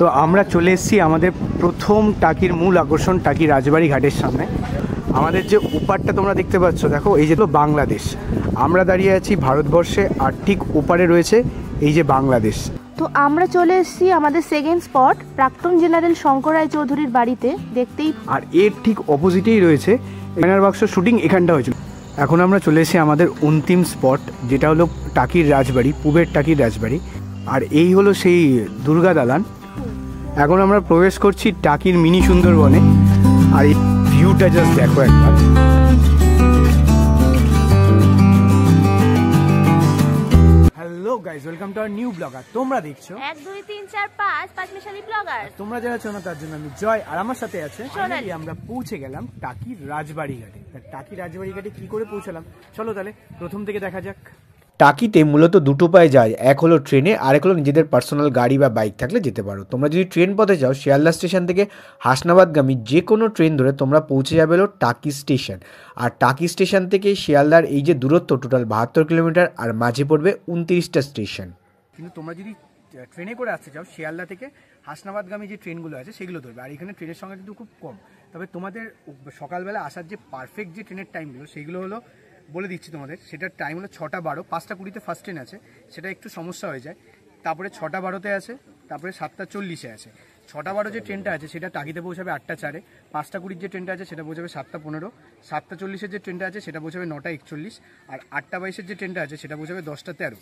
তো আমরা চলে এসেছি আমাদের প্রথম টাকির মূল আকর্ষণ টাকি রাজবাড়ি ঘাটের সামনে। আমাদের যে ওপারটা তোমরা দেখতে পাচ্ছ, দেখো এই যে বাংলাদেশ, আমরা দাঁড়িয়ে আছি ভারতবর্ষে, আর ঠিক ওপারে রয়েছে এই যে বাংলাদেশ। তো আমরা চলে এসেছি আমাদের সেকেন্ড স্পট প্রাক্তন জেনারেল শঙ্কর রায় চৌধুরীর বাড়িতে দেখতেই, আর এর ঠিক অপোজিটেই রয়েছে ব্যানার বাক্স শুটিং এখানটা হয়েছিল। এখন আমরা চলে এসেছি আমাদের অন্তিম স্পট, যেটা হলো টাকির রাজবাড়ি, পূবের টাকির রাজবাড়ি। আর এই হলো সেই দুর্গা দালান। এখন আমরা প্রবেশ করছি টাকির মিনি সুন্দরবনে, আর এই ভিউটা জাস্ট দেখো একবার। Hello guys, welcome to our new blogger. তোমরা দেখছো 1 2 3 4 5 পাঁচমিশালি ব্লগার। তোমরা যারা আছো না তার জন্য আমি জয়, আর আমার সাথে আছে সোনালি। আমরা পৌঁছে গেলাম টাকির রাজবাড়ি ঘাটে। টাকির রাজবাড়ি ঘাটে কি করে পৌঁছালাম চলো তাহলে প্রথম থেকে দেখা যাক। টাকিতে মূলত দুটো পায়ে যায়, এক হলো ট্রেনে, আরেক হলো নিজেদের পার্সোনাল গাড়ি বা বাইক থাকলে যেতে পারো। তোমরা যদি ট্রেন পথে যাও, শিয়ালদা স্টেশন থেকে হাসনাবাদগামী যে কোনো ট্রেন ধরে তোমরা পৌঁছে যাবে হলো টাকি স্টেশন। আর টাকি স্টেশন থেকে শিয়ালদার এই যে দূরত্ব টোটাল 72 কিলোমিটার, আর মাঝে পড়বে 29টা স্টেশন। কিন্তু তোমরা যদি ট্রেনে করে আসতে চাও, শিয়ালদা থেকে হাসনাবাদগামী যে ট্রেনগুলো আছে সেগুলো ধরবে। আর এখানে ট্রেনের সংখ্যা কিন্তু খুব কম। তবে তোমাদের সকালবেলা আসার যে পারফেক্ট যে ট্রেনের টাইমগুলো সেইগুলো হলো বলে দিচ্ছি তোমাদের। সেটার টাইম হলো 6টা 12, 5টা 20-তে ফার্স্ট ট্রেন আছে, সেটা একটু সমস্যা হয়ে যায়। তারপরে 6টা 12-তে আছে, তারপরে 7টা 40-এ আছে। 6টা 12 যে ট্রেনটা আছে সেটা টাকিতে পৌঁছাবে 8টা 4-এ, 5টা 20 যে ট্রেনটা আছে সেটা পৌঁছাবে 7টা 15, 7টা 40-এর যে ট্রেনটা আছে সেটা পৌঁছাবে 9টা 41, আর 8টা 22-এর যে ট্রেনটা আছে সেটা পৌঁছাবে 10টা 13।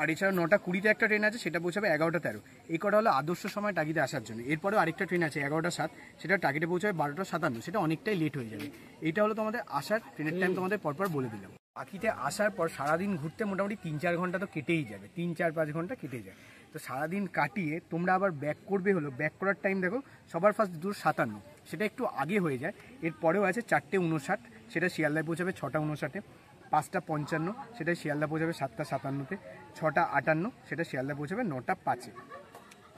আর এছাড়া 9টা 20-তে একটা ট্রেন আছে, সেটা পৌঁছাবে 11টা 13। এই কটা হলো আদর্শ সময় টাকিতে আসার জন্য। এরপরেও আরেকটা ট্রেন আছে 11টা 7, সেটা টাকিতে পৌঁছাবে 12টা 57, সেটা অনেকটাই লেট হয়ে যাবে। এইটা হলো তোমাদের আসার ট্রেনের টাইম, তোমাদের পরপর বলে দিলাম। টাকিতে আসার পর সারাদিন ঘুরতে মোটামুটি 3-4 ঘন্টা তো কেটেই যাবে, 3-4-5 ঘন্টা কেটে যায়। তো সারাদিন কাটিয়ে তোমরা আবার ব্যাক করবে হলো, ব্যাক করার টাইম দেখো সবার ফার্স্ট 2:57, সেটা একটু আগে হয়ে যায়। এরপরেও আছে 4টে 59, সেটা শিয়ালদায় পৌঁছাবে 6টা 59-এ, 5টা 55, সেটা শিয়ালদা পৌঁছাবে 7টা 57-তে, 6টা 58, সেটা শিয়ালদা পৌঁছাবে 9টা 5-এ।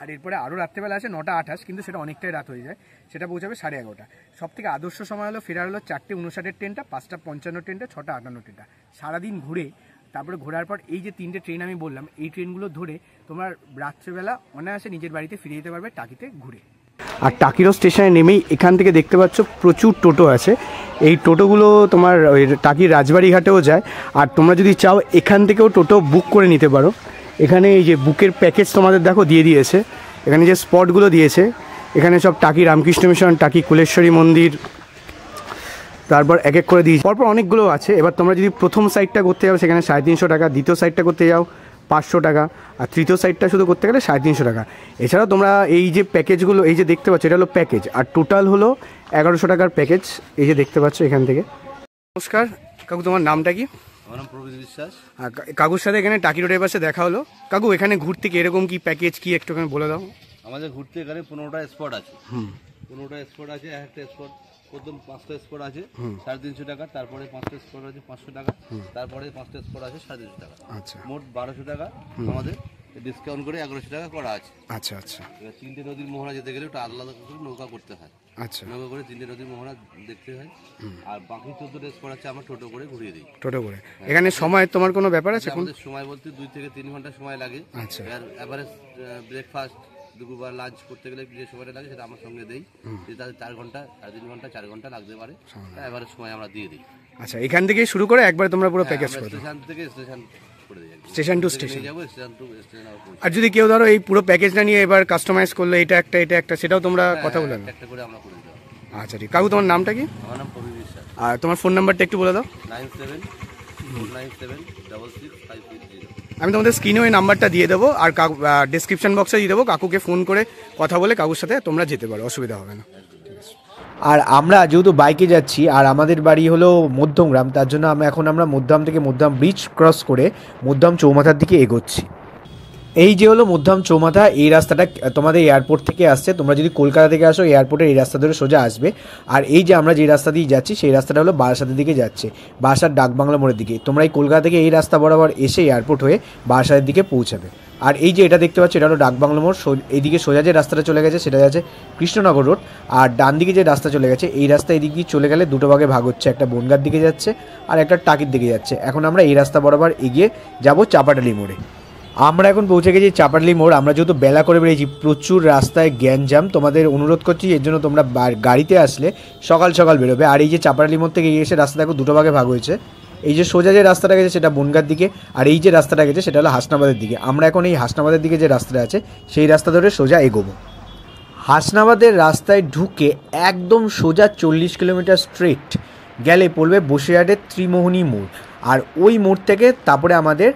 আর এরপরে আরও রাত্রেবেলা আছে 9টা 28, কিন্তু সেটা অনেকটাই রাত হয়ে যায়, সেটা পৌঁছাবে 11:30। সব থেকে আদর্শ সময় হলো ফেরার হলো 4টে 59-এর ট্রেনটা, 5টা 55 ট্রেনটা, 6টা 58 ট্রেনটা। সারাদিন ঘুরে তারপরে ঘোরার পর এই যে 3টে ট্রেন আমি বললাম, এই ট্রেনগুলো ধরে তোমার রাত্রেবেলা অনায়াসে নিজের বাড়িতে ফিরে যেতে পারবে টাকিতে ঘুরে। আর টাকিরও স্টেশনে নেমেই এখান থেকে দেখতে পাচ্ছ প্রচুর টোটো আছে। এই টোটোগুলো তোমার ওই টাকির রাজবাড়ি ঘাটেও যায়, আর তোমরা যদি চাও এখান থেকেও টোটো বুক করে নিতে পারো। এখানে এই যে বুকের প্যাকেজ তোমাদের দেখো দিয়ে দিয়েছে, এখানে যে স্পটগুলো দিয়েছে, এখানে সব টাকি রামকৃষ্ণ মিশন, টাকি কুলেশ্বরী মন্দির, তারপর এক এক করে দিয়েছে, পরপর অনেকগুলো আছে। এবার তোমরা যদি প্রথম সাইডটা করতে যাও সেখানে 350 টাকা, দ্বিতীয় সাইডটা করতে যাও 500 টাকা, আর তৃতীয় সাইডটা শুধু করতে গেলে 350 টাকা। এছাড়াও তোমরা এই যে প্যাকেজগুলো এই যে দেখতে পাচ্ছ, এটা হলো প্যাকেজ, আর টোটাল হলো 1100 টাকার প্যাকেজ। এই যে দেখতে পাচ্ছ এখান থেকে। নমস্কার কাকু, তোমার নামটা কি? আমার নাম প্রবীর বিশ্বাস। কাকুর সাথে এখানে টাকি রোডের পাশে দেখা হলো। কাকু এখানে ঘুরতে কি এরকম কি প্যাকেজ কি একটুখানি বলে দাও। আমাদের ঘুরতে এখানে 15টা স্পট আছে। 15টা স্পট আছে। একটা স্পট প্রথম 5টা স্পট আছে 350 টাকা, তারপরে 5টা স্পট আছে 500 টাকা, তারপরে 5টা স্পট আছে 350 টাকা। আচ্ছা, মোট 1200 টাকা আমাদের ডিসকাউন্ট করে 1100 টাকা করা আছে। আচ্ছা আচ্ছা। এবার 3টে নদীর মোহনা যেতে গেলে ওটা আলাদা করে নৌকা করতে হয়। আচ্ছা, নৌকা করে 3টে নদীর মোহনা দেখতে হয়। আর বাকি 14টা স্পট আছে আমরা টোটো করে ঘুরিয়ে দিই। টোটো করে এখানে সময় তোমার কোনো ব্যাপার আছে? আমাদের সময় বলতে 2 থেকে 3 ঘন্টা সময় লাগে। আচ্ছা, আর এভারেজ ব্রেকফাস্ট দুপুরবার লাঞ্চ করতে গেলে যে সময়টা লাগে সেটা আমার সঙ্গে দেই, তাদের 4 ঘন্টা 3.5 ঘন্টা 4 ঘন্টা লাগতে পারে, এবারে সময় আমরা দিয়ে দিই। আচ্ছা, এখান থেকে শুরু করে একবার তোমরা পুরো প্যাকেজ করো, স্টেশন থেকে স্টেশন করে দিই, স্টেশন টু স্টেশন যাব, স্টেশন টু স্টেশন। আর যদি কেউ ধরো এই পুরো প্যাকেজটা নিয়ে এবার কাস্টমাইজ করলো, এটা একটা সেটাও তোমরা কথা বলে নাও, একটা করে আমরা করে দেব। আচ্ছা ঠিক। কাকু তোমার নামটা কি? আমার নাম প্রবীর বিশ্বাস। আর তোমার ফোন নাম্বারটা একটু বলে দাও। 9749765660। আমি তোমাদের স্ক্রিনে ওই নাম্বারটা দিয়ে দেবো, আর ডিসক্রিপশন বক্সে দিয়ে দেবো। কাকুকে ফোন করে কথা বলে কাকুর সাথে তোমরা যেতে পারো, অসুবিধা হবে না। আর আমরা যেহেতু বাইকে যাচ্ছি আর আমাদের বাড়ি হলো মধ্যমগ্রাম, তার জন্য আমরা মধ্যম থেকে মধ্যম ব্রিজ ক্রস করে মধ্যম চৌমাথার দিকে এগোচ্ছি। এই যে হলো মধ্যম চৌমাথা, এই রাস্তাটা তোমাদের এয়ারপোর্ট থেকে আসছে। তোমরা যদি কলকাতা থেকে আসো এয়ারপোর্টের এই রাস্তা ধরে সোজা আসবে। আর এই যে আমরা যে রাস্তা দিয়ে যাচ্ছি সেই রাস্তাটা হলো বারাসাতের দিকে যাচ্ছে, বারাসাত ডাকবাংলা মোড়ের দিকে। তোমরা এই কলকাতা থেকে এই রাস্তা বরাবর এসে এয়ারপোর্ট হয়ে বারাসাতের দিকে পৌঁছাবে। আর এই যে এটা দেখতে পাচ্ছ, এটা হলো ডাকবাংলা মোড়। এইদিকে সোজা যে রাস্তাটা চলে গেছে সেটা যাচ্ছে কৃষ্ণনগর রোড, আর ডান দিকে যে রাস্তা চলে গেছে এই রাস্তা এদিক দিয়ে চলে গেলে দুটো ভাগে ভাগ হচ্ছে, একটা বনগাঁর দিকে যাচ্ছে আর একটা টাকির দিকে যাচ্ছে। এখন আমরা এই রাস্তা বরাবর এগিয়ে যাব চাপাটালি মোড়ে। আমরা এখন পৌঁছে গেছি চাপাডালি মোড়। আমরা যেহেতু বেলা করে বেরিয়েছি, প্রচুর রাস্তায় গ্যাঞ্জাম, তোমাদের অনুরোধ করছি এর জন্য তোমরা গাড়িতে আসলে সকাল সকাল বেরোবে। আর এই যে চাপাডালি মোড় থেকে এসে রাস্তা দেখো দুটো ভাগে ভাগ হয়েছে। এই যে সোজা যে রাস্তাটা গেছে সেটা বনগাঁর দিকে, আর এই যে রাস্তাটা গেছে সেটা হলো হাসনাবাদের দিকে। আমরা এখন এই হাসনাবাদের দিকে যে রাস্তাটা আছে সেই রাস্তা ধরে সোজা এগোবো। হাসনাবাদের রাস্তায় ঢুকে একদম সোজা 40 কিলোমিটার স্ট্রেট গেলে পড়বে বসিরহাটের ত্রিমোহনী মোড়, আর ওই মোড় থেকে তারপরে আমাদের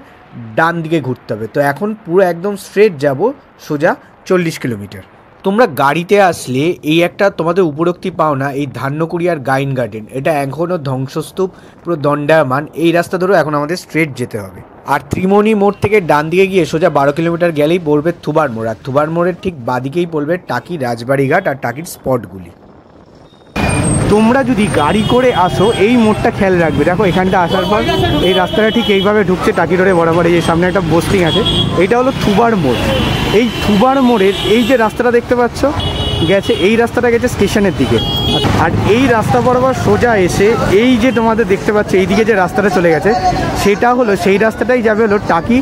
ডান দিকে ঘুরতে হবে। তো এখন পুরো একদম স্ট্রেট যাব সোজা 40 কিলোমিটার। তোমরা গাড়িতে আসলে এই একটা তোমাদের উপরোক্তি পাও না, এই ধান্যকুড়ি আর গাইন গার্ডেন, এটা এখনও ধ্বংসস্তূপ পুরো দণ্ডায়মান। এই রাস্তা ধরেও এখন আমাদের স্ট্রেট যেতে হবে। আর ত্রিমোহনী মোড় থেকে ডান দিকে গিয়ে সোজা 12 কিলোমিটার গেলেই পড়বে থুবার মোড়, আর থুবার মোড়ের ঠিক বাদিকেই পড়বে টাকি রাজবাড়ি ঘাট আর টাকির স্পটগুলি। তোমরা যদি গাড়ি করে আসো এই মোড়টা খেয়াল রাখবে। দেখো এখানটা আসার পর এই রাস্তাটা ঠিক এইভাবে ঢুকছে টাকি রোডে বরাবর। এই যে সামনে একটা বোস্টিং আছে, এইটা হলো থুবার মোড়। এই থুবার মোড়ের এই যে রাস্তাটা দেখতে পাচ্ছ গেছে, এই রাস্তাটা গেছে স্টেশনের দিকে। আর এই রাস্তা বরাবর সোজা এসে এই যে তোমাদের দেখতে পাচ্ছ এইদিকে যে রাস্তাটা চলে গেছে সেটা হলো সেই রাস্তাটাই যাবে হলো টাকি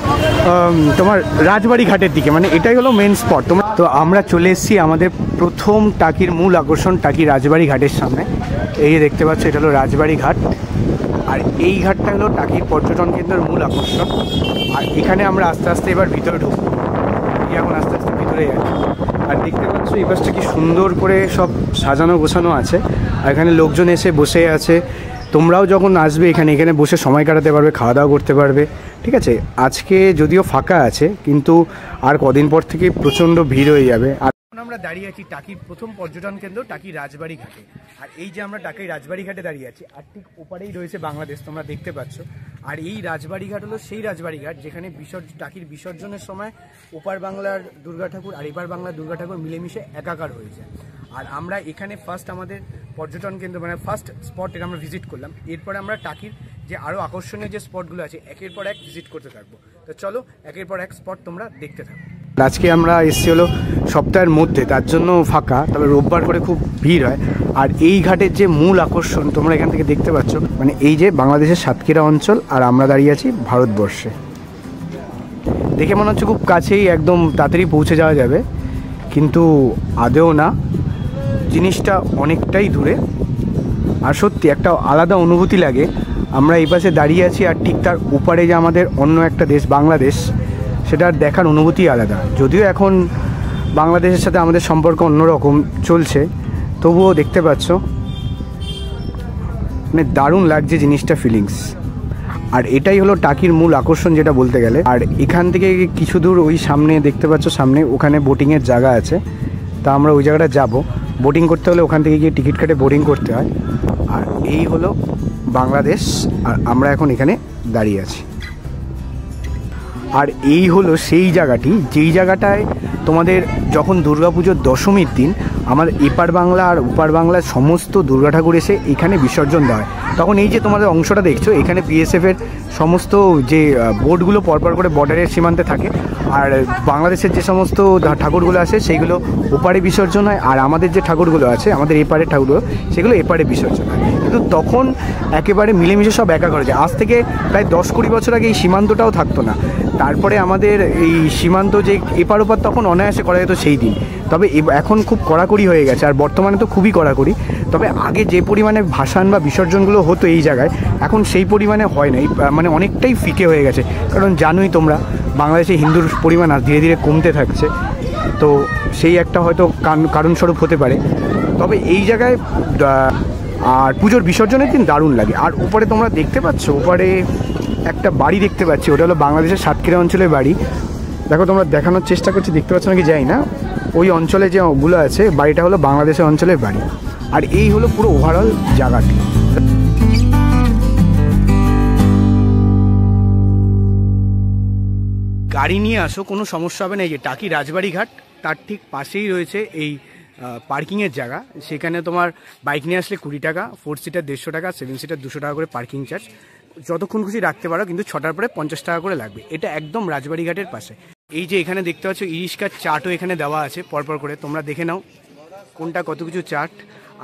তোমার রাজবাড়ি ঘাটের দিকে, মানে এটাই হলো মেন স্পট। তোমরা তো আমরা চলে এসেছি আমাদের প্রথম টাকির মূল আকর্ষণ টাকি রাজবাড়ি ঘাটের সামনে। এই যে দেখতে পাচ্ছ এটা হলো রাজবাড়ি ঘাট, আর এই ঘাটটা হলো টাকির পর্যটন কেন্দ্রের মূল আকর্ষণ। আর এখানে আমরা আস্তে আস্তে এবার ভিতরে ঢুকবো। এখন আস্তে আস্তে ভিতরে যাচ্ছি। আর দেখতে পাচ্ছ এই পাশটা কি সুন্দর করে সব সাজানো গোছানো আছে, আর এখানে লোকজন এসে বসে আছে। তোমরাও যখন আসবে এখানে বসে সময় কাটাতে পারবে, খাওয়া দাওয়া করতে পারবে। ঠিক আছে, আজকে যদিও ফাঁকা আছে কিন্তু আর কদিন পর থেকে প্রচণ্ড ভিড় হয়ে যাবে। আর আমরা দাঁড়িয়ে আছি টাকির প্রথম পর্যটন কেন্দ্র টাকি রাজবাড়ি ঘাটে। আর এই যে আমরা টাকি রাজবাড়ি ঘাটে দাঁড়িয়ে আছি, আর ঠিক ওপারেই রয়েছে বাংলাদেশ, তোমরা দেখতে পাচ্ছ। আর এই রাজবাড়ি ঘাট হলো সেই রাজবাড়ি ঘাট যেখানে টাকির বিসর্জনের সময় ওপার বাংলার দুর্গা ঠাকুর আর এপার বাংলার দুর্গা ঠাকুর মিলেমিশে একাকার হয়েছে। আর আমরা এখানে ফার্স্ট আমাদের পর্যটন কেন্দ্র মানে ফার্স্ট স্পট এটা আমরা ভিজিট করলাম। এরপরে আমরা টাকির যে আরও আকর্ষণীয় যে স্পটগুলো আছে একের পর এক ভিজিট করতে থাকবো। তো চলো একের পর এক স্পট তোমরা দেখতে থাকো। আজকে আমরা এসেছি হলো সপ্তাহের মধ্যে, তার জন্য ফাঁকা, তবে রোববার করে খুব ভিড় হয়। আর এই ঘাটের যে মূল আকর্ষণ তোমরা এখান থেকে দেখতে পাচ্ছ, মানে এই যে বাংলাদেশের সাতক্ষীরা অঞ্চল আর আমরা দাঁড়িয়ে আছি ভারতবর্ষে। দেখে মনে হচ্ছে খুব কাছেই, একদম তাড়াতাড়ি পৌঁছে যাওয়া যাবে, কিন্তু আদেও না, জিনিসটা অনেকটাই দূরে। আর সত্যি একটা আলাদা অনুভূতি লাগে। আমরা এই পাশে দাঁড়িয়ে আছি আর ঠিক তার ওপারে যে আমাদের অন্য একটা দেশ বাংলাদেশ, সেটার দেখার অনুভূতি আলাদা। যদিও এখন বাংলাদেশের সাথে আমাদের সম্পর্ক অন্যরকম চলছে, তবুও দেখতে পাচ্ছ মানে দারুণ লাগছে জিনিসটা, ফিলিংস। আর এটাই হলো টাকির মূল আকর্ষণ যেটা বলতে গেলে। আর এখান থেকে কিছু দূর ওই সামনে দেখতে পাচ্ছ, সামনে ওখানে বোটিংয়ের জায়গা আছে, তা আমরা ওই জায়গাটা যাব। বোটিং করতে হলে ওখান থেকে গিয়ে টিকিট কেটে বোটিং করতে হয়। আর এই হলো বাংলাদেশ, আর আমরা এখন এখানে দাঁড়িয়ে আছি। আর এই হলো সেই জায়গাটি যেই জায়গাটায় তোমাদের যখন দুর্গাপুজোর দশমীর দিন আমাদের এপার বাংলা আর ওপার বাংলার সমস্ত দুর্গা ঠাকুর এসে এখানে বিসর্জন দেওয়া হয়, তখন এই যে তোমাদের অংশটা দেখছো এখানে বিএসএফের সমস্ত যে বোটগুলো পরপর করে বর্ডারের সীমান্তে থাকে, আর বাংলাদেশের যে সমস্ত ঠাকুরগুলো আছে সেইগুলো ওপারে বিসর্জন হয়, আর আমাদের যে ঠাকুরগুলো আছে আমাদের এপারের ঠাকুরগুলো সেগুলো এপারে বিসর্জন হয়। কিন্তু তখন একেবারে মিলেমিশে সব একা করে যায়। আজ থেকে প্রায় 10-20 বছর আগে এই সীমান্তটাও থাকতো না। তারপরে আমাদের এই সীমান্ত যে এপার ওপার তখন অনায়াসে করা যেত সেই দিন, তবে এখন খুব কড়াকড়ি হয়ে গেছে, আর বর্তমানে তো খুবই কড়াকড়ি। তবে আগে যে পরিমাণে ভাসান বা বিসর্জনগুলো হতো এই জায়গায়, এখন সেই পরিমাণে হয় না, মানে অনেকটাই ফিকে হয়ে গেছে। কারণ জানোই তোমরা বাংলাদেশে হিন্দুর পরিমাণ ধীরে ধীরে কমতে থাকছে, তো সেই একটা হয়তো কারণস্বরূপ হতে পারে। তবে এই জায়গায় আর পুজোর বিসর্জনের দিন দারুণ লাগে। আর উপরে তোমরা দেখতে পাচ্ছ, উপরে একটা বাড়ি দেখতে পাচ্ছি, ওটা হলো বাংলাদেশের সাতক্ষীরা অঞ্চলের বাড়ি। দেখো তোমরা দেখানোর চেষ্টা করছি, দেখতে পাচ্ছ নাকি যাই না, ওই অঞ্চলে যে ওগুলো আছে বাড়িটা হলো বাংলাদেশের অঞ্চলের বাড়ি। আর এই হলো পুরো ওভারঅল জায়গাটি। গাড়ি নিয়ে আসো, কোনো সমস্যা হবে না। এই যে টাকি রাজবাড়ি ঘাট, তার ঠিক পাশেই রয়েছে এই পার্কিংয়ের জায়গা। সেখানে তোমার বাইক নিয়ে আসলে 20 টাকা, 4 সিটার 150 টাকা, 7 সিটার 200 টাকা করে পার্কিং চার্জ। যতক্ষণ খুশি রাখতে পারো, কিন্তু 6টার পরে 50 টাকা করে লাগবে। এটা একদম রাজবাড়ি ঘাটের পাশে। এই যে এখানে দেখতে পাচ্ছ ইরিশকার চাটও এখানে দেওয়া আছে পরপর করে, তোমরা দেখে নাও কোনটা কত কিছু চাট।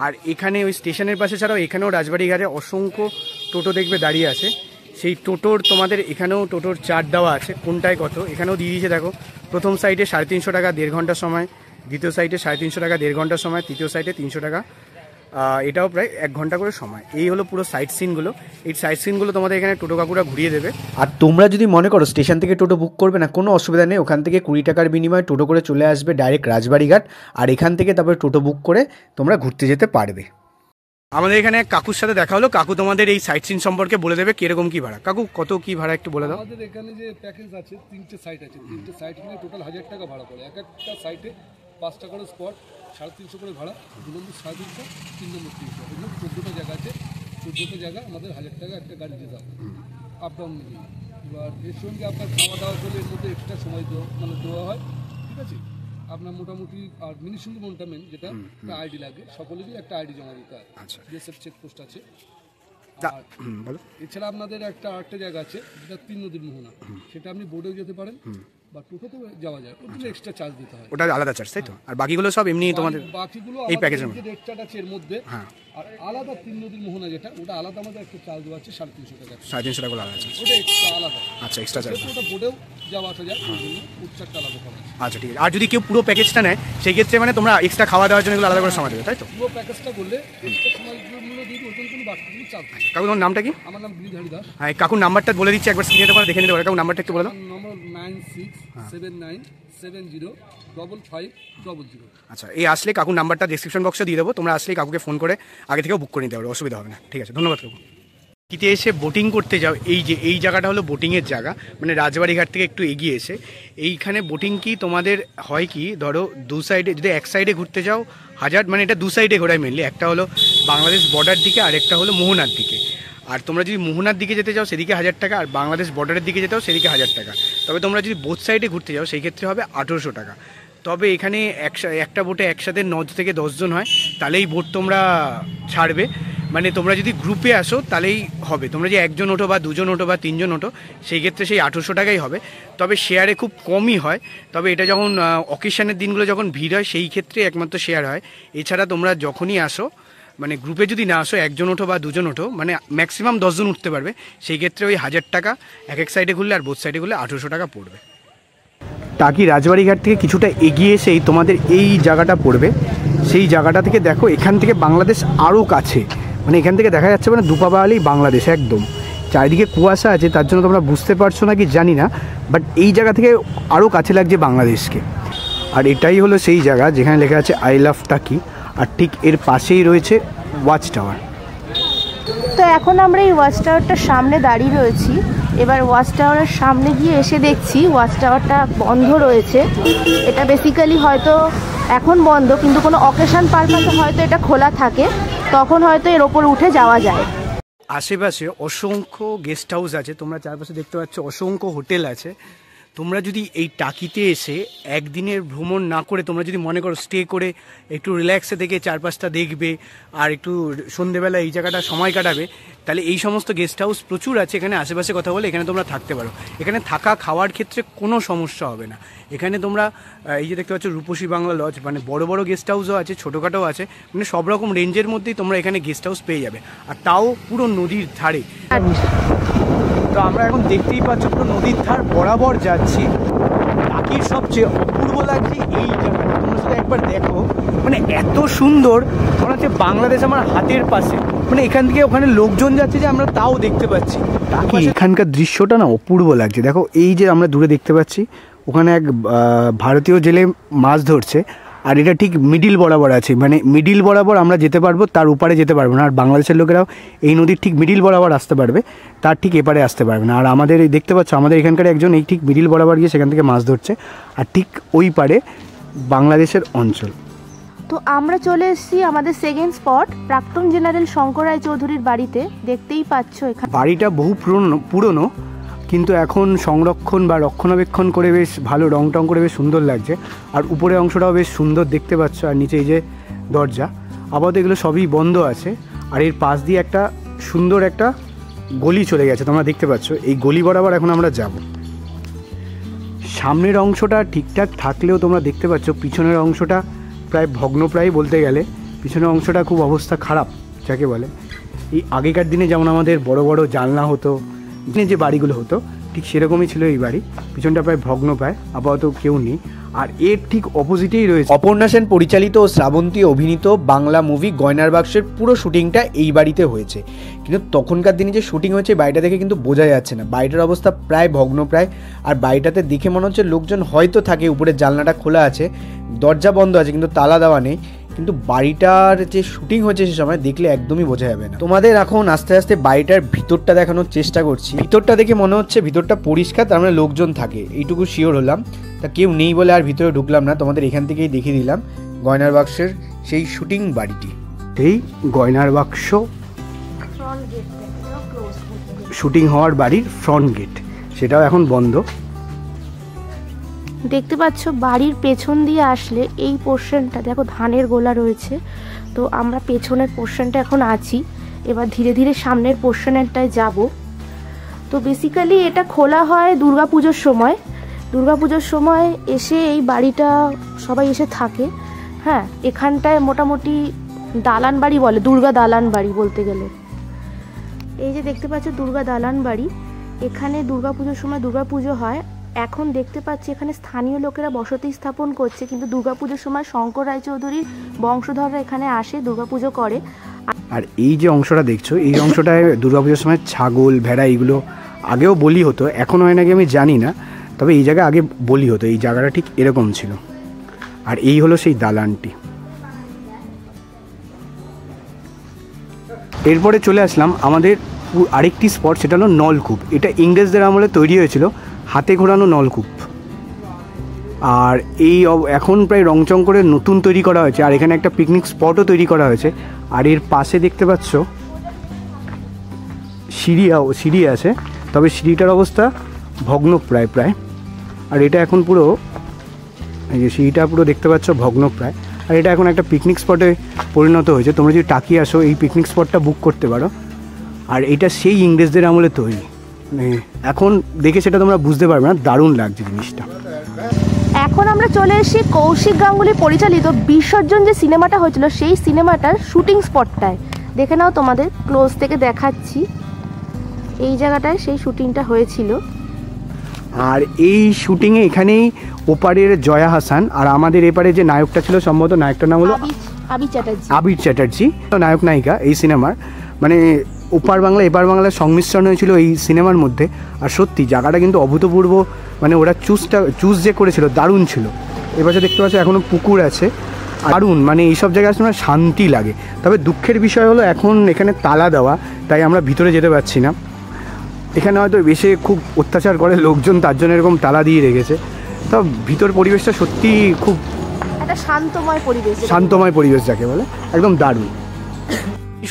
আর এখানে ওই স্টেশনের পাশে ছাড়াও এখানেও রাজবাড়ি ঘাটে অসংখ্য টোটো দেখবে দাঁড়িয়ে আছে, সেই টোটোর তোমাদের এখানেও টোটোর চার্ট দেওয়া আছে, কোনটায় কত এখানেও দিয়ে দিয়েছে। দেখো প্রথম সাইডে 350 টাকা 1.5 ঘন্টার সময়, দ্বিতীয় সাইডে 350 টাকা 1.5 ঘন্টার সময়, তৃতীয় সাইডে 300 টাকা, এটাও প্রায় 1 ঘন্টা করে সময়। এই হলো পুরো সাইট সিনগুলো। এই সাইট সিনগুলো তোমাদের এখানে টোটো কাকুরা ঘুরিয়ে দেবে। আর তোমরা যদি মনে করো স্টেশন থেকে টোটো বুক করবে না, কোনো অসুবিধা নেই। ওখান থেকে 20 টাকার বিনিময়ে টোটো করে চলে আসবে ডাইরেক্ট রাজবাড়িঘাট, আর এখান থেকে তারপরে টোটো বুক করে তোমরা ঘুরতে যেতে পারবে। আমাদের এখানে কাকুর সাথে দেখা হলো, কাকু তোমাদের এই সাইট সিন সম্পর্কে বলে দেবে কিরকম কি ভাড়া। কাকু কত কি ভাড়া একটু বলে দাও। আমাদের এখানে যে প্যাকেজ আছে 3টে সাইট আছে, 3টে সাইট নিয়ে টোটাল 1000 টাকা ভাড়া পড়ে। এক একটা সাইটে 5 টাকা করে স্পট, 350 করে ভাড়া, 2 নম্বর 350, 3 নম্বর 300, এরকম 14টা জায়গা আছে। 14টা জায়গা আমাদের 1000 টাকা একটা গাড়ি দিতে হবে আপ ডাউন মিলিয়ে। এবার এর সঙ্গে আপনার খাওয়া দাওয়া করলে এর মধ্যে এক্সট্রা সময় দেওয়া হয়, ঠিক আছে। আপনার মোটামুটি আর মিনিশুল্ক মেন যেটা একটা আইডি লাগে, সকলেরই একটা আইডি জমা দিতে হয়। আচ্ছা, বিএসএফ চেকপোস্ট আছে। এছাড়া আপনাদের আরেকটা জায়গা আছে যেটা 3 নদীর মোহনা, সেটা আপনি বোর্ডেও যেতে পারেন বা টোটোতেও যাওয়া যায়, ওর জন্য এক্সট্রা চার্জ দিতে হয়। ওটা আলাদা চার্জ, তাই তো? আর বাকিগুলো সব এমনি তোমাদের বাকিগুলো এই প্যাকেজের মধ্যে রেট চার্ট আছে এর মধ্যে। আর আলাদা 3 নদীর মোহনা যেটা, ওটা আলাদা আমাদের একটা চার্জ দেওয়া আছে 350 টাকা। 350 টাকা আলাদা চার্জ, ওটা এক্সট্রা আলাদা। আচ্ছা, এক্সট্রা চার্জ। ওটা বোর্ডেও যাওয়া আসা যায়, ওর জন্য ওর চার্জটা আলাদা করা আছে। আচ্ছা, ঠিক আছে। আর যদি কেউ পুরো প্যাকেজটা নেয় সেই ক্ষেত্রে মানে তোমরা এক্সট্রা খাওয়া দাওয়ার জন্য এগুলো আলাদা করে সময় দেবে, তাই তো? পুরো প্যাকেজটা করলে এক্সট্রা সময় মূল্য দিয়ে ওর জন্য কোনো বাড়তি কোনো চার্জ নেই। কাকু তোমার নামটা কি? আমার নাম গিরিধারী দাস। হ্যাঁ, কাকুর নাম্বারটা বলে দিচ্ছি, একবার স্ক্রিনে তোমরা দেখে নিতে পারো। কাকু নাম্বারটা একটু বলে দাও। নম্বর 9679705500। আচ্ছা, এই আসলে কাকুর নাম্বারটা ডেসক্রিপশন বক্সে দিয়ে দেবো, তোমরা আসলে কাকুকে ফোন করে আগে থেকেও বুক করে নিতে পারবে, অসুবিধা হবে না। ঠিক আছে, ধন্যবাদ কাকু। কিতে এসে বোটিং করতে যাও, এই জায়গাটা হলো বোটিংয়ের জায়গা, মানে রাজবাড়িঘাট থেকে একটু এগিয়ে এসে এইখানে বোটিং কি তোমাদের হয় কি, ধরো দু সাইডে, যদি এক সাইডে ঘুরতে যাও 1000, মানে এটা 2 সাইডে ঘোরায় মেনলি, একটা হলো বাংলাদেশ বর্ডার দিকে আর একটা হলো মোহনার দিকে। আর তোমরা যদি মোহনার দিকে যেতে চাও সেদিকে 1000 টাকা, আর বাংলাদেশ বর্ডারের দিকে যেতে চাও সেদিকে 1000 টাকা। তবে তোমরা যদি বোথ সাইডে ঘুরতে যাও সেই ক্ষেত্রে হবে 1800 টাকা। তবে এখানে একটা বোটে একসাথে 9 থেকে 10 জন হয়, তাহলেই বোট তোমরা ছাড়বে। মানে তোমরা যদি গ্রুপে আসো তাহলেই হবে, তোমরা যে একজন ওঠো বা 2 জন ওঠো বা 3 জন ওঠো সেই ক্ষেত্রে সেই 1800 টাকাই হবে। তবে শেয়ারে খুব কমই হয়, তবে এটা যখন অকেশনের দিনগুলো যখন ভিড় হয় সেই ক্ষেত্রে একমাত্র শেয়ার হয়। এছাড়া তোমরা যখনই আসো, মানে গ্রুপে যদি না আসো, 1 জন ওঠো বা 2 জন ওঠো, মানে ম্যাক্সিমাম 10 জন উঠতে পারবে, সেই ক্ষেত্রে ওই 1000 টাকা এক সাইডে ঘুরলে, আর বোথ সাইডে ঘুরলে 1800 টাকা পড়বে। টাকি রাজবাড়িঘাট থেকে কিছুটা এগিয়ে এসেই তোমাদের এই জায়গাটা পড়বে। সেই জায়গাটা থেকে দেখো, এখান থেকে বাংলাদেশ আরও কাছে, মানে এখান থেকে দেখা যাচ্ছে মানে দুপা বাড়ালেই বাংলাদেশ একদম। চারিদিকে কুয়াশা আছে, তার জন্য তোমরা বুঝতে পারছো না কি জানি না, বাট এই জায়গা থেকে আরও কাছে লাগছে বাংলাদেশকে। আর এটাই হলো সেই জায়গা যেখানে লেখা আছে আই লাভ টাকি, আর ঠিক এর পাশেই রয়েছে ওয়াচ টাওয়ার। তো এখন আমরা এই ওয়াচ টাওয়ারটার সামনে দাঁড়িয়ে রয়েছি। এবার ওয়াচ টাওয়ারের সামনে গিয়ে এসে দেখছি ওয়াচ টাওয়ারটা বন্ধ রয়েছে। এটা বেসিক্যালি হয়তো এখন বন্ধ, কিন্তু কোনো অকেশন পারপাসে হয়তো এটা খোলা থাকে, তখন হয়তো এর ওপর উঠে যাওয়া যায়। আশেপাশে অসংখ্য গেস্ট হাউস আছে, তোমরা চারপাশে দেখতে পাচ্ছ অসংখ্য হোটেল আছে। তোমরা যদি এই টাকিতে এসে একদিনের ভ্রমণ না করে তোমরা যদি মনে করো স্টে করে একটু রিল্যাক্সে থেকে চারপাশটা দেখবে আর একটু সন্ধেবেলা এই জায়গাটা সময় কাটাবে, তাহলে এই সমস্ত গেস্ট হাউস প্রচুর আছে এখানে আশেপাশে। কথা বলে এখানে তোমরা থাকতে পারো, এখানে থাকা খাওয়ার ক্ষেত্রে কোনো সমস্যা হবে না। এখানে তোমরা এই যে দেখতে পাচ্ছ রূপসী বাংলা লজ, মানে বড় বড় গেস্ট হাউসও আছে, ছোটোখাটোও আছে, মানে সব রকম রেঞ্জের মধ্যেই তোমরা এখানে গেস্ট হাউস পেয়ে যাবে, আর তাও পুরো নদীর ধারে। তো আমরা এখন দেখতেই পাচ্ছ পুরো নদীর ধার বরাবর যাচ্ছি। টাকির সবচেয়ে অপূর্ব লাগছে এই জায়গাটা, তোমরা শুধু একবার দেখো, মানে এত সুন্দর মনে হচ্ছে বাংলাদেশ আমার হাতের পাশে, মানে এখান থেকে ওখানে লোকজন যাচ্ছে যে আমরা তাও দেখতে পাচ্ছি। টাকি এখানকার দৃশ্যটা না অপূর্ব লাগছে। দেখো এই যে আমরা দূরে দেখতে পাচ্ছি ওখানে এক ভারতীয় জেলে মাছ ধরছে, আর এটা ঠিক মিডিল বরাবর আছে, মানে মিডিল বরাবর আমরা যেতে পারবো, তার উপারে যেতে পারবো না। আর বাংলাদেশের লোকেরাও এই নদীর ঠিক মিডিল বরাবর আসতে পারবে, তার ঠিক এপারে আসতে পারবে না। আর আমাদের এই দেখতে পাচ্ছ আমাদের এখানকার একজন এই ঠিক মিডিল বরাবর গিয়ে সেখান থেকে মাছ ধরছে, আর ঠিক ওই পারে বাংলাদেশের অঞ্চল। তো আমরা চলে এসেছি আমাদের সেকেন্ড স্পট, প্রাক্তন জেনারেল শঙ্কর রায় চৌধুরীর বাড়িতে। দেখতেই পাচ্ছ এখানে বাড়িটা বহু পুরনো, কিন্তু এখন সংরক্ষণ বা রক্ষণাবেক্ষণ করে বেশ ভালো, রং টং করে বেশ সুন্দর লাগছে। আর উপরে অংশটাও বেশ সুন্দর দেখতে পাচ্ছ, আর নিচে এই যে দরজা, আপাতত এগুলো সবই বন্ধ আছে। আর এর পাশ দিয়ে একটা সুন্দর একটা গলি চলে গেছে, তোমরা দেখতে পাচ্ছ। এই গলি বরাবর এখন আমরা যাব। সামনের অংশটা ঠিকঠাক থাকলেও তোমরা দেখতে পাচ্ছ পিছনের অংশটা প্রায় ভগ্নপ্রায় বলতে গেলে। পিছনের অংশটা খুব অবস্থা খারাপ যাকে বলে। এই আগেকার দিনে যেমন আমাদের বড় বড় জানলা হতো যে বাড়িগুলো হতো ঠিক সেরকমই ছিল এই বাড়ি। পিছনটা প্রায় ভগ্ন প্রায়, আপাতত কেউ নেই। আর এর ঠিক অপোজিটেই রয়েছে অপর্ণা সেন পরিচালিত ও শ্রাবন্তী অভিনীত বাংলা মুভি গয়নার বাক্সের পুরো শুটিংটা এই বাড়িতে হয়েছে। কিন্তু তখনকার দিনে যে শুটিং হয়েছে বাড়িটা দেখে কিন্তু বোঝা যাচ্ছে না, বাড়িটার অবস্থা প্রায় ভগ্ন প্রায়। আর বাড়িটাতে দেখে মনে হচ্ছে লোকজন হয়তো থাকে, উপরের জানলাটা খোলা আছে, দরজা বন্ধ আছে কিন্তু তালা দেওয়া নেই। কিন্তু বাড়িটার যে শুটিং হয়েছে সে সময় দেখলে একদমই বোঝা যাবে না। তোমাদের এখন আস্তে আস্তে বাড়িটার ভিতরটা দেখানোর চেষ্টা করছি। ভিতরটা দেখে মনে হচ্ছে ভিতরটা পরিষ্কার, তার মানে লোকজন থাকে, এইটুকু শিওর হলাম। তা কেউ নেই বলে আর ভিতরে ঢুকলাম না, তোমাদের এখান থেকেই দেখিয়ে দিলাম গয়নার বাক্সের সেই শুটিং বাড়িটি। এই গয়নার বাক্স শুটিং হওয়ার বাড়ির ফ্রন্ট গেট, সেটাও এখন বন্ধ। দেখতে পাচ্ছ বাড়ির পেছন দিয়ে আসলে এই পোর্শনটা দেখো ধানের গোলা রয়েছে। তো আমরা পেছনের পোর্শনটা এখন আছি, এবার ধীরে ধীরে সামনের পোর্শনেরটায় যাব। তো বেসিক্যালি এটা খোলা হয় দুর্গাপুজোর সময়। দুর্গাপুজোর সময় এসে এই বাড়িটা সবাই এসে থাকে। হ্যাঁ, এখানটায় মোটামুটি দালান বাড়ি বলে, দুর্গা দালান বাড়ি বলতে গেলে। এই যে দেখতে পাচ্ছ দুর্গা দালান বাড়ি, এখানে দুর্গাপুজোর সময় দুর্গাপুজো হয়। এখন দেখতে পাচ্ছি এখানে স্থানীয় লোকেরা বসতি স্থাপন করছে, কিন্তু দুর্গাপুজোর সময় শঙ্কর রায়চৌধুরীর বংশধররা এখানে আসে দুর্গাপুজো করে। আর এই যে অংশটা দেখছো, এই অংশটায় দুর্গাপুজোর সময় ছাগল ভেড়া এগুলো আগেও বলি হতো, এখন হয় নাকি আমি জানি না, তবে এই জায়গায় আগে বলি হতো। এই জায়গাটা ঠিক এরকম ছিল। আর এই হলো সেই দালানটি। এরপরে চলে আসলাম আমাদের আরেকটি স্পট, সেটা হলো নলকূপ। এটা ইংরেজদের আমলে তৈরি হয়েছিল, হাতে ঘোরানো নলকূপ। আর এই এখন প্রায় রংচং করে নতুন তৈরি করা হয়েছে। আর এখানে একটা পিকনিক স্পটও তৈরি করা হয়েছে। আর এর পাশে দেখতে পাচ্ছ সিঁড়ি আছে, তবে সিঁড়িটার অবস্থা ভগ্ন প্রায় প্রায়। আর এটা এখন পুরো এই যে সিঁড়িটা পুরো দেখতে পাচ্ছ ভগ্ন প্রায়। আর এটা এখন একটা পিকনিক স্পটে পরিণত হয়েছে। তোমরা যদি টাকি আসো এই পিকনিক স্পটটা বুক করতে পারো। আর এটা সেই ইংরেজদের আমলে তৈরি, এখন দেখে সেটা তোমরা বুঝতে পারবে না, দারুণ লাগছে জিনিসটা। এখন আমরা চলে এসেছি কৌশিক গাঙ্গুলি পরিচালিত বিসর্জন যে সিনেমাটা হয়েছিল সেই সিনেমাটার শুটিং স্পটটায়। দেখে নাও, তোমাদের ক্লোজ থেকে দেখাচ্ছি। এই জায়গাটায় সেই শুটিংটা হয়েছিল। আর এই শুটিংয়ে এখানেই ওপারের জয়া হাসান আর আমাদের এপারে যে নায়কটা ছিল, সম্ভবত নায়কটার নাম হলো আবির চ্যাটার্জি, নায়ক নায়িকা এই সিনেমার। মানে ওপার বাংলা এপার বাংলার সংমিশ্রণ হয়েছিল এই সিনেমার মধ্যে। আর সত্যি জায়গাটা কিন্তু অভূতপূর্ব, মানে ওরা চুজ যে করেছিল দারুণ ছিল। এবারে দেখতে পাচ্ছ এখনও পুকুর আছে, দারুণ, মানে এইসব জায়গায় আসলে শান্তি লাগে। তবে দুঃখের বিষয় হলো এখন এখানে তালা দেওয়া, তাই আমরা ভিতরে যেতে পারছি না। এখানে হয়তো বেশি খুব অত্যাচার করে লোকজন, তার জন্য এরকম তালা দিয়ে রেখেছে। তো ভিতর পরিবেশটা সত্যি খুব একটা শান্তময় পরিবেশ যাকে বলে, একদম দারুণ।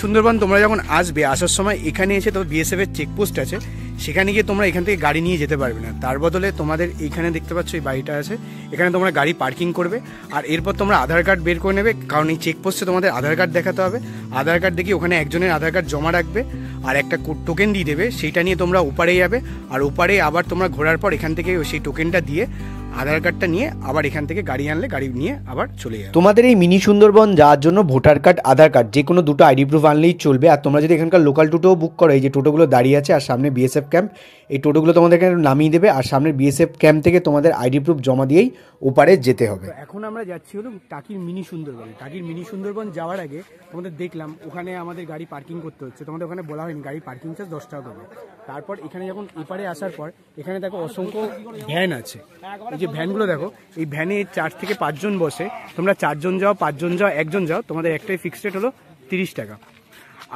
সুন্দরবন তোমরা যখন আসবে, আসার সময় এখানে এসে তো বিএসএফ এর চেকপোস্ট আছে, সেখানে গিয়ে তোমরা এখান থেকে গাড়ি নিয়ে যেতে পারবে না। তার বদলে তোমাদের এইখানে দেখতে পাচ্ছ এই বাড়িটা আছে, এখানে তোমরা গাড়ি পার্কিং করবে। আর এরপর তোমরা আধার কার্ড বের করে নেবে, কারণ এই চেকপোস্টে তোমাদের আধার কার্ড দেখাতে হবে। আধার কার্ড দেখিয়ে ওখানে একজনের আধার কার্ড জমা রাখবে আর একটা টোকেন দিয়ে দেবে, সেইটা নিয়ে তোমরা ওপারে যাবে। আর ওপারে আবার তোমরা ঘোরার পর এখান থেকে সেই টোকেনটা দিয়ে আধার কার্ডটা নিয়ে আবার এখান থেকে গাড়ি আনলে গাড়ি নিয়ে আবার চলে যাবে। তোমাদের এই মিনি সুন্দরবন যাওয়ার জন্য ভোটার কার্ড, আধার কার্ড যে কোনো দুটো আইডি প্রুফ আনলেই চলবে। আর তোমরা যদি এখানকার লোকাল টোটোও বুক করো, এই যে টোটোগুলো দাঁড়িয়ে আছে আর সামনে বিএসএফ ক্যাম্প, এই টোটোগুলো তোমাদের এখানে নামিয়ে দেবে। আর সামনে বিএসএফ ক্যাম্প থেকে তোমাদের আইডি প্রুফ জমা দিয়েই ওপারে যেতে হবে। এখন আমরা যাচ্ছি হলো টাকির মিনি সুন্দরবন। টাকির মিনি সুন্দরবন যাওয়ার আগে তোমাদের দেখলাম ওখানে আমাদের গাড়ি পার্কিং করতে হচ্ছে। তোমাদের ওখানে বলা হয়নি গাড়ি পার্কিং চার্জ 10 টাকা দেবে। তারপর এখানে যখন এপারে আসার পর এখানে দেখো অসংখ্য ভ্যান আছে। এই যে ভ্যানগুলো দেখো, এই ভ্যানে 4 থেকে 5 জন বসে। তোমরা 4 জন যাও, 5 জন যাও, 1 জন যাও, তোমাদের একটাই ফিক্সড রেট হলো 30 টাকা।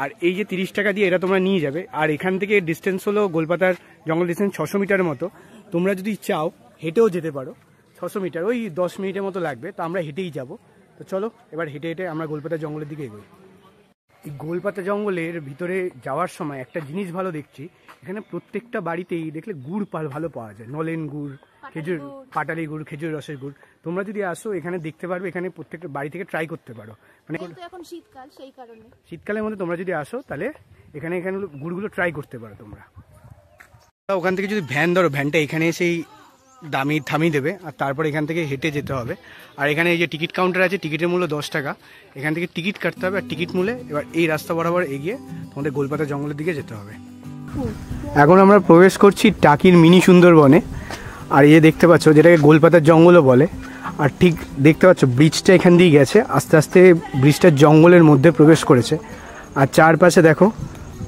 আর এই যে 30 টাকা দিয়ে এটা তোমরা নিয়ে যাবে। আর এখান থেকে ডিস্টেন্স হলো গোলপাতার জঙ্গল ডিস্টেন্স 600 মিটারের মতো। তোমরা যদি চাও হেঁটেও যেতে পারো, 600 মিটার ওই 10 মিনিটের মতো লাগবে। তো আমরা হেঁটেই যাব। তো চলো এবার হেঁটে হেঁটে আমরা গোলপাতা জঙ্গলের দিকে এগোই। এই গোলপাতা জঙ্গলের ভিতরে যাওয়ার সময় একটা জিনিস ভালো দেখছি, এখানে প্রত্যেকটা বাড়িতেই দেখলে গুড় ভালো পাওয়া যায়। নলেন গুড়, খেজুর, পাটালি গুড়, খেজুর রসের গুড়। তোমরা যদি আসো এখানে দেখতে পারবে, এখানে প্রত্যেকটা বাড়ি থেকে ট্রাই করতে পারো। মানে এখন শীতকাল, সেই কারণে শীতকালের মধ্যে তোমরা যদি আসো তাহলে এখানে গুড়গুলো ট্রাই করতে পারো তোমরা। ওখান থেকে যদি ভ্যান ধরো, ভ্যানটা এখানে এসেই থামিয়ে দেবে। আর তারপর এখান থেকে হেঁটে যেতে হবে। আর এখানে এই যে টিকিট কাউন্টার আছে, টিকিটের মূল্য 10 টাকা। এখান থেকে টিকিট কাটতে হবে আর টিকিট মূল্যে এবার এই রাস্তা বরাবর এগিয়ে তোমাদের গোলপাতা জঙ্গলের দিকে যেতে হবে। এখন আমরা প্রবেশ করছি টাকির মিনি সুন্দরবনে। আর এই যে দেখতে পাচ্ছ, যেটাকে গোলপাতার জঙ্গলও বলে। আর ঠিক দেখতে পাচ্ছ ব্রিজটা এখান দিয়ে গেছে, আস্তে আস্তে ব্রিজটা জঙ্গলের মধ্যে প্রবেশ করেছে। আর চারপাশে দেখো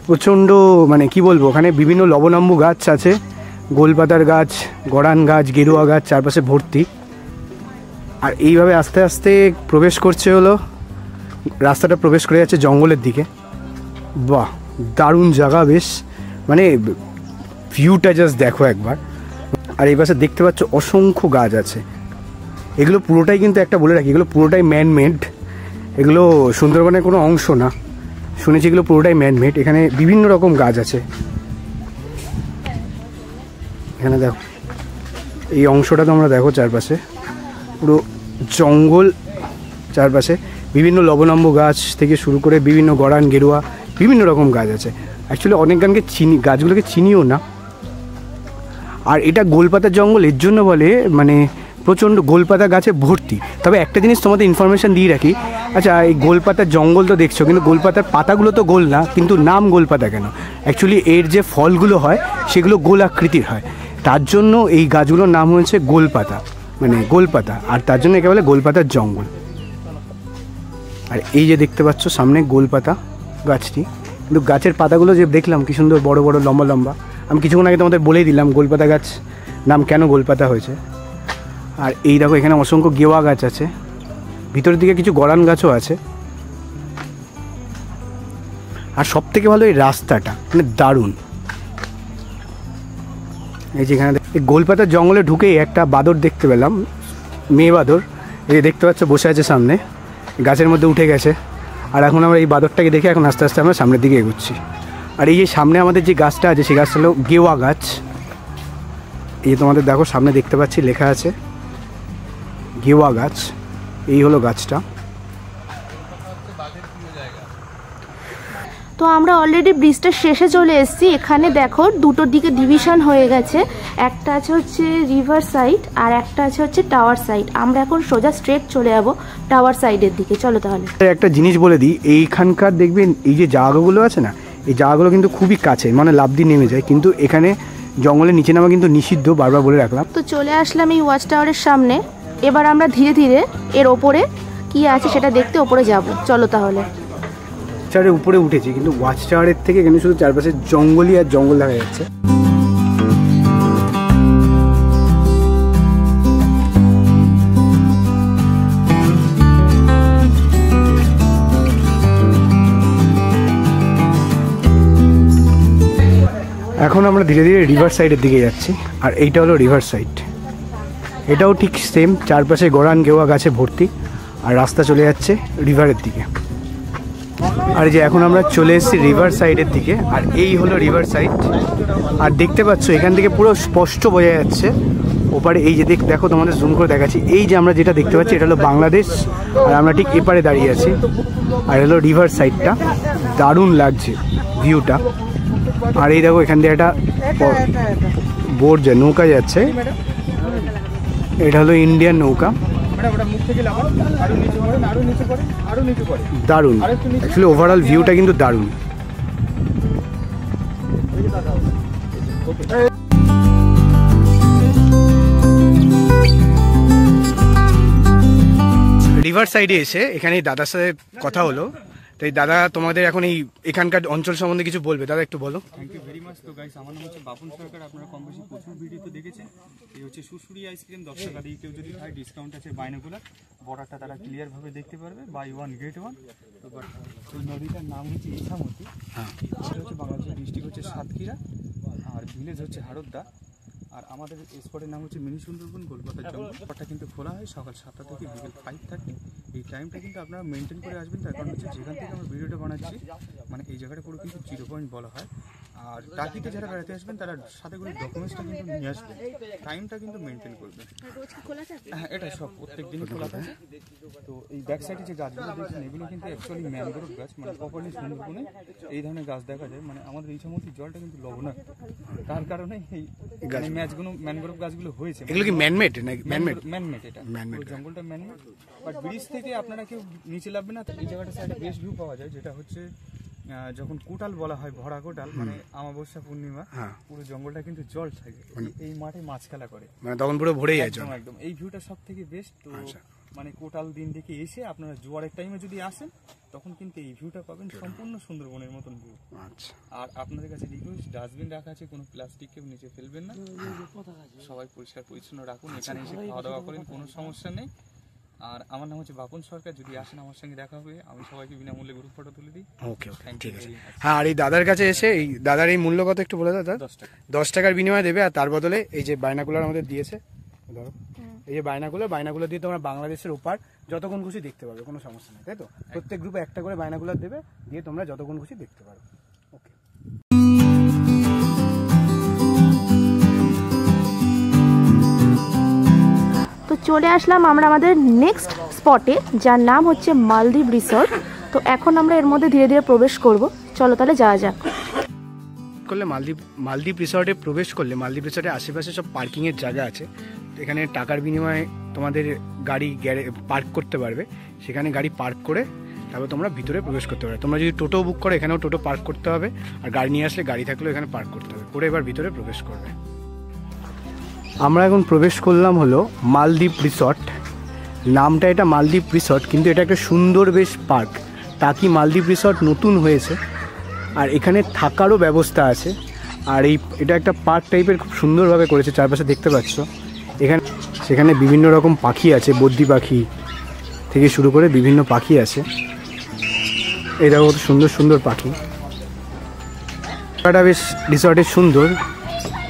প্রচণ্ড, মানে কি বলবো, ওখানে বিভিন্ন লবণাম্বু গাছ আছে, গোলপাতার গাছ, গড়ান গাছ, গেরুয়া গাছ চারপাশে ভর্তি। আর এইভাবে আস্তে আস্তে প্রবেশ করছে, হলো রাস্তাটা প্রবেশ করে যাচ্ছে জঙ্গলের দিকে। বাহ, দারুণ জায়গা, বেশ মানে ভিউটা জাস্ট দেখো একবার। আর এই পাশে দেখতে পাচ্ছ অসংখ্য গাছ আছে। এগুলো পুরোটাই কিন্তু একটা বলে রাখি, এগুলো পুরোটাই ম্যানমেড, এগুলো সুন্দরবনের কোনো অংশ না। শুনেছি এগুলো পুরোটাই ম্যানমেড। এখানে বিভিন্ন রকম গাছ আছে। এখানে দেখো এই অংশটা তোমরা দেখো, চারপাশে পুরো জঙ্গল, চারপাশে বিভিন্ন লবণাম্বু গাছ থেকে শুরু করে বিভিন্ন গড়ান, গেরুয়া, বিভিন্ন রকম গাছ আছে। অ্যাকচুয়ালি অনেক গাছগুলোকে চিনিও না। আর এটা গোলপাতার জঙ্গল এর জন্য বলে, মানে প্রচণ্ড গোলপাতা গাছে ভর্তি। তবে একটা জিনিস তোমাদের ইনফরমেশান দিয়ে রাখি, আচ্ছা এই গোলপাতার জঙ্গল তো দেখছো, কিন্তু গোলপাতার পাতাগুলো তো গোল না, কিন্তু নাম গোলপাতা কেন? অ্যাকচুয়ালি এর যে ফলগুলো হয় সেগুলো গোল আকৃতির হয়, তার জন্য এই গাছগুলোর নাম হয়েছে গোলপাতা, মানে গোলপাতা। আর তার জন্য একে বলে গোলপাতার জঙ্গল। আর এই যে দেখতে পাচ্ছ সামনে গোলপাতা গাছটি, কিন্তু গাছের পাতাগুলো যে দেখলাম কি সুন্দর বড় বড় লম্বা লম্বা। আমি কিছুক্ষণ আগে তোমাদের বলেই দিলাম গোলপাতা গাছ নাম কেন গোলপাতা হয়েছে। আর এই দেখো এখানে অসংখ্য গেওয়া গাছ আছে, ভিতরের দিকে কিছু গড়ান গাছও আছে। আর সব থেকে ভালো এই রাস্তাটা, মানে দারুণ। এই যেখানে এই গোলপাতার জঙ্গলে ঢুকেই একটা বাদর দেখতে পেলাম, মেয়ে বাদর। এই দেখতে পাচ্ছ বসে আছে সামনে, গাছের মধ্যে উঠে গেছে। আর এখন আমরা এই বাদরটাকে দেখে এখন আস্তে আস্তে আমরা সামনের দিকে এগোচ্ছি। আর এই যে সামনে আমাদের যে গাছটা আছে, সেই গাছটা হলো গেওয়া গাছ। এই যে তোমাদের দেখো সামনে দেখতে পাচ্ছি লেখা আছে গেওয়া গাছ, এই হলো গাছটা। তো আমরা অলরেডি ব্রিজটার শেষে চলে এসেছি। এখানে দেখো দুটোর দিকে ডিভিশন হয়ে গেছে, একটা আছে হচ্ছে রিভার সাইড আর একটা আছে হচ্ছে টাওয়ার সাইড। আমরা এখন সোজা স্ট্রেট চলে যাবো টাওয়ার সাইডের দিকে। চলো তাহলে। একটা জিনিস বলে দিই, এইখানকার দেখবেন এই যে জায়গাগুলো আছে না, এই জায়গাগুলো কিন্তু খুবই কাছে, মানে লাফ দিয়ে নেমে যায়, কিন্তু এখানে জঙ্গলের নিচে নামা কিন্তু নিষিদ্ধ, বারবার বলে রাখলাম। তো চলে আসলাম এই ওয়াচ টাওয়ারের সামনে। এবার আমরা ধীরে ধীরে এর ওপরে কি আছে সেটা দেখতে ওপরে যাব। চলো তাহলে। টাওয়ারের উপরে উঠেছি, কিন্তু ওয়াচ টাওয়ারের থেকে এখানে শুধু চারপাশে জঙ্গলই আর জঙ্গল দেখা যাচ্ছে। এখন আমরা ধীরে ধীরে রিভার সাইডের দিকে যাচ্ছি। আর এইটা হলো রিভার সাইড, এটাও ঠিক সেম, চারপাশে গড়ান গেওয়া গাছে ভর্তি। আর রাস্তা চলে যাচ্ছে রিভারের দিকে। আর যে এখন আমরা চলে এসেছি রিভার সাইডের দিকে। আর এই হলো রিভার সাইড। আর দেখতে পাচ্ছ এখান থেকে পুরো স্পষ্ট বোঝা যাচ্ছে ওপারে। এই যে দেখো তোমাদের জুম করে দেখাচ্ছি, এই যে আমরা যেটা দেখতে পাচ্ছি এটা হলো বাংলাদেশ, আর আমরা ঠিক এপারে দাঁড়িয়ে আছি। আর হলো রিভার সাইডটা, দারুণ লাগছে ভিউটা। আর এই দেখো এখান দিয়ে একটা বোট যায়, নৌকা যাচ্ছে, এটা হলো ইন্ডিয়ান নৌকা। দারুণ, অ্যাকচুয়ালি ওভারঅল ভিউটা কিন্তু দারুণ। রিভার সাইডে এসে এখানে দাদার সাথে কথা হলো, তাই দাদা তোমাদের এখন এখানকার অঞ্চল সম্বন্ধে কিছু বলবে। দাদা একটু বলো। Thank you very much. তো গাইস, আমার নাম হচ্ছে বাপন সরকার। আপনারা কম বেশি প্রচুর ভিডিওতে দেখেছেন। এই হচ্ছে সুসুরি আইসক্রিম, 10 টাকা দিয়ে কেউ যদি খায় ডিসকাউন্ট আছে। বাইনোকুলার বর্ডারটা তারা ক্লিয়ারভাবে দেখতে পারবে, বাই ওয়ান গেট ওয়ান। তো এই নদীটার নাম হচ্ছে ইছামতি। এটা হচ্ছে বাংলাদেশের ডিস্ট্রিক্ট হচ্ছে সাতক্ষীরা, আর ভিলেজ হচ্ছে হারোদ্দা। আর আমাদের স্পটের নাম হচ্ছে মিনি সুন্দরবন গোলপাতার জঙ্গল। স্পটটা কিন্তু খোলা হয় সকাল 7টা থেকে বিকেল 5:30। এই টাইমটা কিন্তু আপনারা মেনটেন করে আসবেন, তার কারণ হচ্ছে যেখান থেকে আমরা ভিডিওটা বানাচ্ছি, মানে এই জায়গাটা পুরো কিন্তু 0 পয়েন্ট বলা হয়। আর টাকিতে যারা বেড়াতে আসবেন তারা সাথে করে ডকুমেন্টসটা কিন্তু নিয়ে আসবেন, টাইমটা কিন্তু মেনটেন করবেন। হ্যাঁ, এটা সব প্রত্যেক দিনই খোলা থাকে। তো এই ব্যাক সাইডে যে গাছগুলো দেখছেন এগুলো কিন্তু অ্যাকচুয়ালি ম্যানগ্রোভ গাছ, মানে প্রপারলি সুন্দরবনে এই ধরনের গাছ দেখা যায়। মানে আমাদের ইছামতির জলটা কিন্তু লবণাক্ত, তার কারণে এই ম্যানগ্রোভ গাছগুলো হয়েছে। এগুলো কি ম্যানমেড নাকি? ম্যানমেড, এটা জঙ্গলটা ম্যানমেড। বাট ব্রিজ থেকে আপনারা কেউ নিচে নামবে না। এই জায়গাটা সাইডে বেস্ট ভিউ পাওয়া যায়, যেটা হচ্ছে যখন কোটাল বলা হয়, ভরা কোটাল মানে অমাবস্যা পূর্ণিমা, পুরো জঙ্গলটা কিন্তু জল থাকে, এই মাঠে মাছ খেলা করে, মানে তখন পুরো ভরে যায় জল। একদম এই ভিউটা সব থেকে বেস্ট। তো মানে কোটাল দিন থেকে এসে আপনারা জোয়ারের টাইমে যদি আসেন তখন কিন্তু এই ভিউটা পাবেন, সম্পূর্ণ সুন্দরবনের মতন ভিউ। আর আপনাদের কাছে রিকোয়েস্ট, ডাস্টবিন রাখা আছে, কোনো প্লাস্টিক কেউ নিচে ফেলবেন না, সবাই পরিষ্কার পরিচ্ছন্ন রাখুন, এখানে এসে খাওয়া দাওয়া করেন, কোনো সমস্যা নেই। আর আমার নাম হচ্ছে বাপন সরকার, যদি আসেন আমার সঙ্গে দেখা হবে, আমি সবাইকে বিনামূল্যে গ্রুপ ফটো তুলে দিই। ওকে ওকে, ঠিক আছে। হ্যাঁ, আর এই দাদার কাছে এসে, এই দাদার এই মূল্য কত একটু বলে দাদা? 10 টাকার বিনিময়ে দেবে, আর তার বদলে এই যে বাইনাকুলার আমাদের দিয়েছে, ধরো এই যে বাইনাকুলার দিয়ে তোমরা বাংলাদেশের ওপার যতক্ষণ খুশি দেখতে পারবে, কোনো সমস্যা নেই, তাই তো? প্রত্যেক গ্রুপে একটা করে বাইনাকুলার দেবে, দিয়ে তোমরা যতক্ষণ খুশি দেখতে পারো। ওকে, তো চলে আসলাম আমরা আমাদের নেক্সট স্পটে, যার নাম হচ্ছে মালদ্বীপ রিসর্ট। তো এখন আমরা এর মধ্যে ধীরে ধীরে প্রবেশ করব, চলো তাহলে যাওয়া যাক। করলে মালদ্বীপ রিসর্টে প্রবেশ করলে, মালদ্বীপ রিসর্টের আশেপাশে সব পার্কিংয়ের জায়গা আছে, এখানে টাকার বিনিময়ে তোমাদের গাড়ি পার্ক করতে পারবে, সেখানে গাড়ি পার্ক করে তারপর তোমরা ভিতরে প্রবেশ করতে পারবে। তোমরা যদি টোটো বুক করো, এখানেও টোটো পার্ক করতে হবে, আর গাড়ি নিয়ে আসলে গাড়ি থাকলেও এখানে পার্ক করতে হবে, করে এবার ভিতরে প্রবেশ করবে। আমরা এখন প্রবেশ করলাম হলো মালদ্বীপ রিসর্ট। নামটা এটা মালদ্বীপ রিসর্ট, কিন্তু এটা একটা সুন্দর বেশ পার্ক। টাকি মালদ্বীপ রিসর্ট নতুন হয়েছে, আর এখানে থাকারও ব্যবস্থা আছে। আর এটা একটা পার্ক টাইপের, খুব সুন্দরভাবে করেছে, চারপাশে দেখতে পাচ্ছ। সেখানে বিভিন্ন রকম পাখি আছে, বদ্রি পাখি থেকে শুরু করে বিভিন্ন পাখি আছে। এটা কত সুন্দর সুন্দর পাখি। জায়গাটা বেশ রিসর্টের সুন্দর,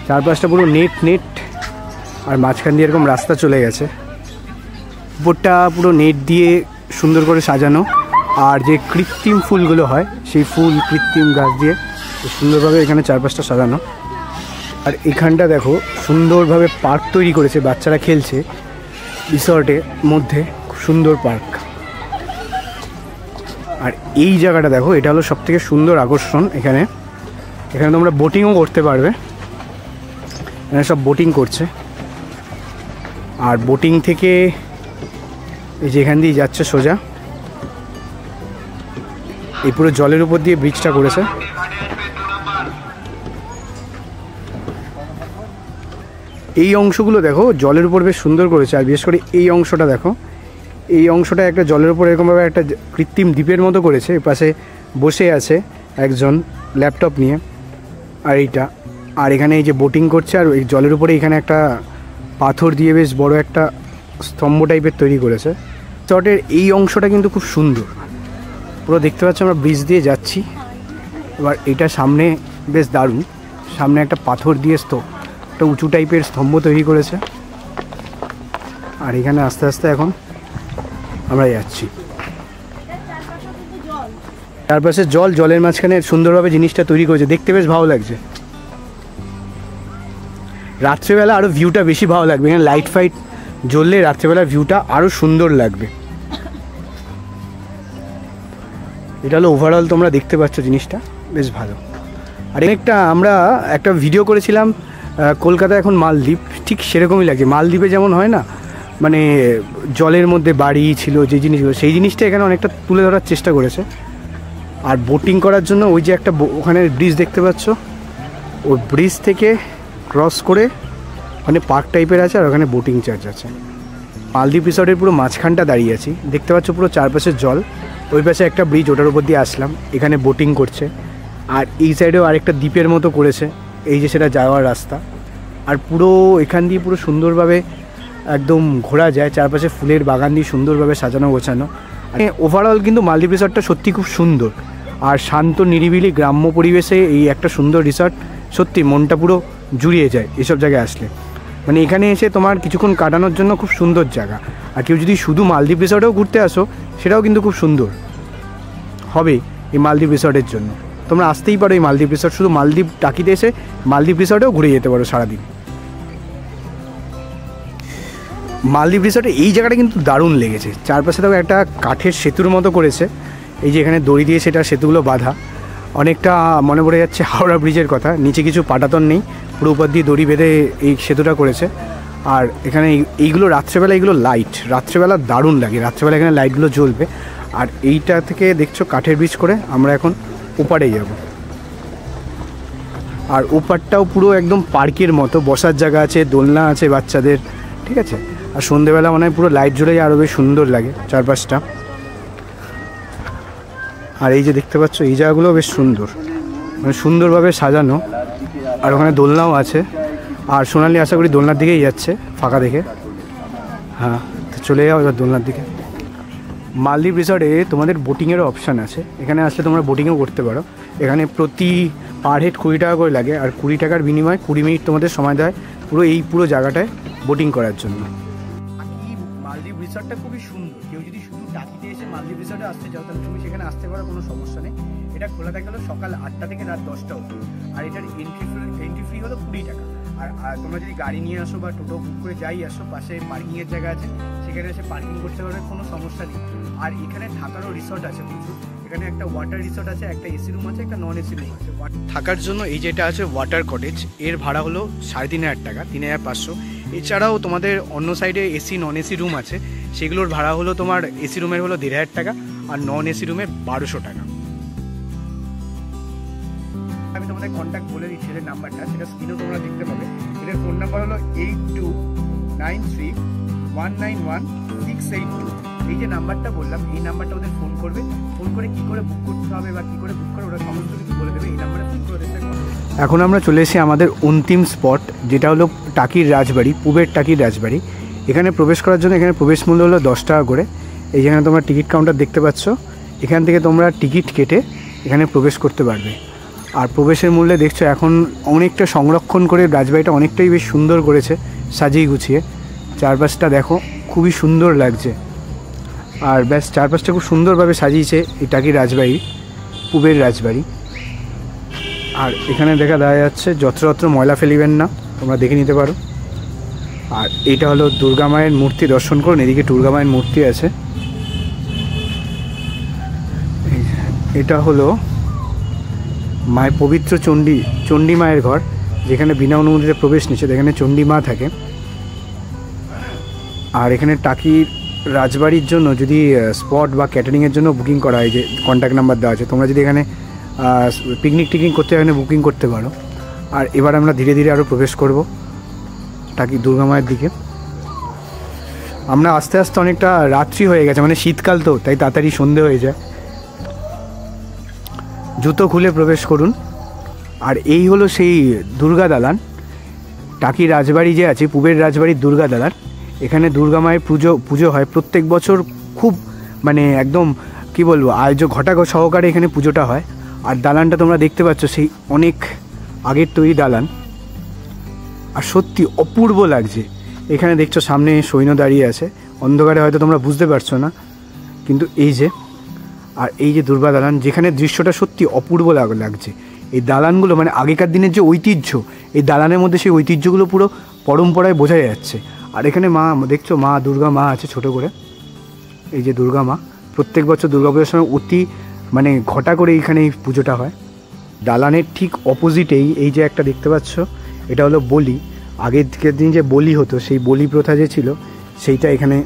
চারপাশটা পুরো নেট, আর মাঝখান দিয়ে এরকম রাস্তা চলে গেছে। উপরটা পুরো নেট দিয়ে সুন্দর করে সাজানো, আর যে কৃত্রিম ফুলগুলো হয়, সেই ফুল কৃত্রিম গাছ দিয়ে সুন্দরভাবে এখানে চারপাশটা সাজানো। আর এখানটা দেখো সুন্দরভাবে পার্ক তৈরি করেছে, বাচ্চারা খেলছে রিসর্টের মধ্যে, খুব সুন্দর পার্ক। আর এই জায়গাটা দেখো, এটা হলো সবথেকে সুন্দর আকর্ষণ। এখানে তোমরা বোটিংও করতে পারবে, এখানে সব বোটিং করছে। আর বোটিং থেকে এই যে এখান দিয়ে যাচ্ছে সোজা, এই পুরো জলের উপর দিয়ে ব্রিজটা করেছে। এই অংশগুলো দেখো জলের উপর বেশ সুন্দর করেছে, আর বিশেষ করে এই অংশটা দেখো, এই অংশটা একটা জলের উপর এরকমভাবে একটা কৃত্রিম দ্বীপের মতো করেছে। এর পাশে বসে আছে একজন ল্যাপটপ নিয়ে, আর এখানে এই যে বোটিং করছে, আর এই জলের উপরে এখানে একটা পাথর দিয়ে বেশ বড় একটা স্তম্ভ টাইপের তৈরি করেছে। রিসর্টের এই অংশটা কিন্তু খুব সুন্দর, পুরো দেখতে পাচ্ছ আমরা ব্রিজ দিয়ে যাচ্ছি। এবার এটা সামনে বেশ দারুণ, সামনে একটা পাথর দিয়ে একটা উঁচু টাইপের স্তম্ভ তৈরি করেছে। আর এখানে আস্তে আস্তে এখন আমরা যাচ্ছি, চারপাশে জলের মাঝখানে সুন্দরভাবে জিনিসটা তৈরি করেছে, দেখতে বেশ ভালো লাগছে। রাত্রেবেলা আরও ভিউটা বেশি ভালো লাগবে, এখানে লাইট ফাইট জ্বললে রাত্রেবেলার ভিউটা আরও সুন্দর লাগবে। এটা হলো ওভারঅল, তোমরা দেখতে পাচ্ছ জিনিসটা বেশ ভালো। আর আমরা একটা ভিডিও করেছিলাম কলকাতা এখন মালদ্বীপ, ঠিক সেরকমই লাগছে। মালদ্বীপে যেমন হয় না, মানে জলের মধ্যে বাড়ি ছিল যে জিনিসগুলো, সেই জিনিসটা এখানে অনেকটা তুলে ধরার চেষ্টা করেছে। আর বোটিং করার জন্য ওই যে একটা ওখানে ব্রিজ দেখতে পাচ্ছ, ওই ব্রিজ থেকে ক্রস করে ওখানে পার্ক টাইপের আছে, আর ওখানে বোটিং চার্জ আছে। মালদ্বীপ রিসর্টের পুরো মাঝখানটা দাঁড়িয়ে আছি, দেখতে পাচ্ছ পুরো চারপাশে জল। ওই পাশে একটা ব্রিজ, ওটার উপর দিয়ে আসলাম, এখানে বোটিং করছে। আর এই সাইডেও আরেকটা দ্বীপের মতো করেছে, এই যে সেটা যাওয়ার রাস্তা। আর পুরো এখান দিয়ে পুরো সুন্দরভাবে একদম ঘোরা যায়, চারপাশে ফুলের বাগান দিয়ে সুন্দরভাবে সাজানো গোছানো। ওভারঅল কিন্তু মালদ্বীপ রিসর্টটা সত্যি খুব সুন্দর, আর শান্ত নিরিবিলি গ্রাম্য পরিবেশে এই একটা সুন্দর রিসর্ট, সত্যি মনটা পুরো জুড়িয়ে যায় এসব জায়গায় আসলে। মানে এখানে এসে তোমার কিছুক্ষণ কাটানোর জন্য খুব সুন্দর জায়গা। আর কেউ যদি শুধু মালদ্বীপ রিসর্টেও ঘুরতে আসো, সেটাও কিন্তু খুব সুন্দর হবে এই মালদ্বীপ রিসর্টের জন্য। তোমরা আসতেই পারো এই মালদ্বীপ রিসর্ট, শুধু মালদ্বীপ টাকিতে এসে মালদ্বীপ রিসর্টেও ঘুরে যেতে পারো সারাদিন। মালদ্বীপ রিসর্টে এই জায়গাটা কিন্তু দারুণ লেগেছে, চারপাশে তো একটা কাঠের সেতুর মতো করেছে, এই যে এখানে দড়ি দিয়ে সেটা সেতুগুলো বাঁধা, অনেকটা মনে পড়ে যাচ্ছে হাওড়া ব্রিজের কথা। নিচে কিছু পাটাতন নেই, পুরো উপর দিয়ে দড়ি বেঁধে এই সেতুটা করেছে। আর এখানে এইগুলো রাত্রেবেলা, এইগুলো লাইট, রাত্রেবেলা দারুণ লাগে, রাত্রেবেলা এখানে লাইটগুলো জ্বলবে। আর এইটা থেকে দেখছো কাঠের ব্রিজ করে আমরা এখন ওপারে যাব। আর ওপারটাও পুরো একদম পার্কের মতো, বসার জায়গা আছে, দোলনা আছে বাচ্চাদের, ঠিক আছে। আর সন্ধ্যেবেলা মনে হয় পুরো লাইট জ্বলে আরও বেশ সুন্দর লাগে চারপাশটা। আর এই যে দেখতে পাচ্ছ এই জায়গাগুলো বেশ সুন্দর, মানে সুন্দরভাবে সাজানো। আর ওখানে দোলনাও আছে। আর সোনালি আশা করি দোলনার দিকেই যাচ্ছে ফাঁকা দেখে। হ্যাঁ, তো চলে যাও এবার দোলনার দিকে। মালদ্বীপ রিসর্টে তোমাদের বোটিংয়েরও অপশান আছে। এখানে আসলে তোমরা বোটিংও করতে পারো। এখানে প্রতি পার হেড 20 টাকা করে লাগে। আর 20 টাকার বিনিময়ে 20 মিনিট তোমাদের সময় দেয় পুরো জায়গাটায় বোটিং করার জন্য। মালদ্বীপ রিসর্টটা খুবই সুন্দর। কেউ যদি শুধু টাকিতে এসে মালদ্বীপ রিসর্টে আসতে চাও তাহলে তুমি সেখানে আসতে পারো, কোনো সমস্যা নেই। এটা খোলা থাকে হলো সকাল 8টা থেকে রাত 10টা অবধি। আর এটার এন্ট্রি ফি হলো 20 টাকা। আর তোমরা যদি গাড়ি নিয়ে আসো বা টোটো বুক করে যাই আসো, পাশে পার্কিংয়ের জায়গা আছে, সেখানে এসে পার্কিং করতে পারবে, কোনো সমস্যা নেই। আর এখানে থাকারও রিসর্ট আছে প্রচুর। এখানে একটা ওয়াটার রিসর্ট আছে, একটা এসি রুম আছে, একটা নন এসি রুম আছে। থাকার জন্য এই যেটা আছে ওয়াটার কটেজ, এর ভাড়া হলো 3500 টাকা, 3500। এছাড়াও তোমাদের অন্য সাইডে এসি নন এসি রুম আছে, সেগুলোর ভাড়া হলো তোমার এসি রুমের হলো 1500 টাকা আর নন এসি রুমের 1200 টাকা। আমি তোমাদের কন্ট্যাক্ট বলে দিচ্ছি, এদের নাম্বারটা সেটা স্ক্রিনেও তোমরা দেখতে পাবে। এদের ফোন নাম্বার হলো 8293191682। এই যে নাম্বারটা বললাম, এই নাম্বারটা ওদের ফোন করবে। ফোন করে কী করে বুক করতে হবে বা কী করে বুক করে ওরা সমস্ত কিছু বলে দেবে। এই নাম্বারে ফোন করে ওদের। এখন আমরা চলে এসেছি আমাদের অন্তিম স্পট, যেটা হলো টাকির রাজবাড়ি, পূবের টাকির রাজবাড়ি। এখানে প্রবেশ করার জন্য এখানে প্রবেশ মূল্য হলো 10 টাকা করে। এই যেখানে তোমরা টিকিট কাউন্টার দেখতে পাচ্ছ, এখান থেকে তোমরা টিকিট কেটে এখানে প্রবেশ করতে পারবে। আর প্রবেশের মূল্যে দেখছো এখন অনেকটা সংরক্ষণ করে রাজবাড়িটা অনেকটাই বেশ সুন্দর করেছে, সাজিয়ে গুছিয়ে। চারপাশটা দেখো, খুবই সুন্দর লাগছে। আর ব্যাস চারপাশটা খুব সুন্দরভাবে সাজিয়েছে এই টাকির রাজবাড়ি, পূবের রাজবাড়ি। আর এখানে দেখা যাচ্ছে যত্রতত্র ময়লা ফেলিবেন না, তোমরা দেখে নিতে পারো। আর এটা হলো দুর্গা মায়ের মূর্তি, দর্শন করুন। এদিকে দুর্গা মায়ের মূর্তি আছে। এটা হলো মায়ের পবিত্র চণ্ডী মায়ের ঘর, যেখানে বিনা অনুমতিতে প্রবেশ নিষেধ। এখানে চণ্ডী মা থাকে। আর এখানে টাকির রাজবাড়ির জন্য যদি স্পট বা ক্যাটারিংয়ের জন্য বুকিং করা হয়, যে কন্ট্যাক্ট নাম্বার দেওয়া আছে, তোমরা যদি এখানে পিকনিক টিকনিক করতে এখানে বুকিং করতে পারো। আর এবার আমরা ধীরে ধীরে আরও প্রবেশ করব টাকি দুর্গা মায়ের দিকে। আমরা আস্তে আস্তে অনেকটা রাত্রি হয়ে গেছে, মানে শীতকাল তো, তাই তাড়াতাড়ি সন্ধে হয়ে যায়। জুতো খুলে প্রবেশ করুন। আর এই হলো সেই দুর্গা দালান, টাকি রাজবাড়ি যে আছে, পূবের রাজবাড়ির দুর্গা দালান। এখানে দুর্গা মায়ের পুজো হয় প্রত্যেক বছর, খুব মানে একদম কি বলবো, আয়োজক ঘটা সহকারে এখানে পুজোটা হয়। আর দালানটা তোমরা দেখতে পাচ্ছ, সেই অনেক আগের তৈরি দালান। আর সত্যি অপূর্ব লাগছে। এখানে দেখছো সামনে সৈন্য দাঁড়িয়ে আছে, অন্ধকারে হয়তো তোমরা বুঝতে পারছো না, কিন্তু এই যে, আর এই যে দুর্গা দালান, যেখানে দৃশ্যটা সত্যি অপূর্ব লাগছে। এই দালানগুলো মানে আগেকার দিনের যে ঐতিহ্য, এই দালানের মধ্যে সেই ঐতিহ্যগুলো পুরো পরম্পরায় বোঝা যাচ্ছে। আর এখানে মা দেখছো, মা দুর্গা মা আছে ছোট করে। এই যে দুর্গা মা, প্রত্যেক বছর দুর্গাপুজোর সময় অতি মানে ঘটা করে এইখানে এই পুজোটা হয়। দালানের ঠিক অপোজিটেই এই যে একটা দেখতে পাচ্ছ, এটা হলো বলি। আগের দিন যে বলি হতো, সেই বলি প্রথা যে ছিল, সেইটা এখানে